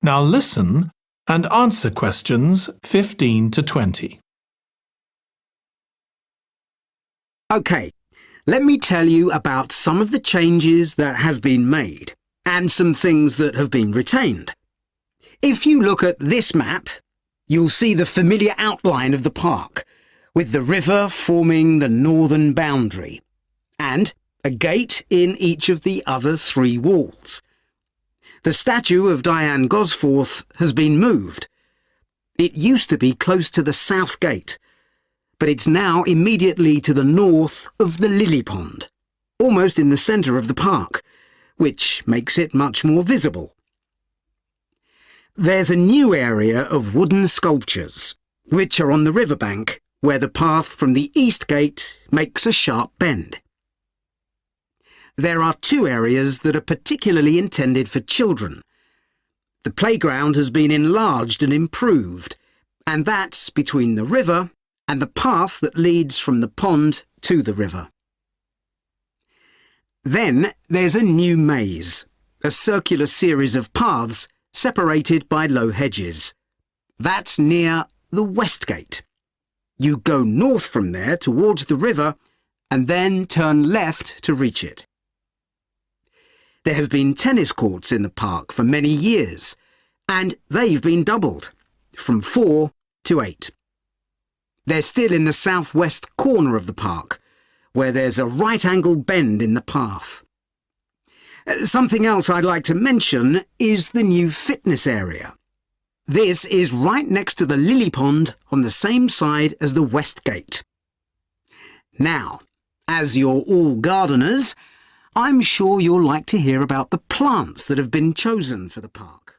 Now listen and answer questions 15 to 20. OK, let me tell you about some of the changes that have been made and some things that have been retained. If you look at this map, you'll see the familiar outline of the park, with the river forming the northern boundary, and a gate in each of the other 3 walls. The statue of Diane Gosforth has been moved. It used to be close to the south gate, but it's now immediately to the north of the lily pond, almost in the centre of the park, which makes it much more visible. There's a new area of wooden sculptures, which are on the riverbank, where the path from the east gate makes a sharp bend. There are 2 areas that are particularly intended for children. The playground has been enlarged and improved, and that's between the river and the path that leads from the pond to the river. Then there's a new maze, a circular series of paths separated by low hedges. That's near the west gate. You go north from there towards the river and then turn left to reach it. There have been tennis courts in the park for many years, and they've been doubled, from 4 to 8. They're still in the southwest corner of the park, where there's a right-angle bend in the path. Something else I'd like to mention is the new fitness area. This is right next to the lily pond on the same side as the west gate. Now, as you're all gardeners, I'm sure you'll like to hear about the plants that have been chosen for the park.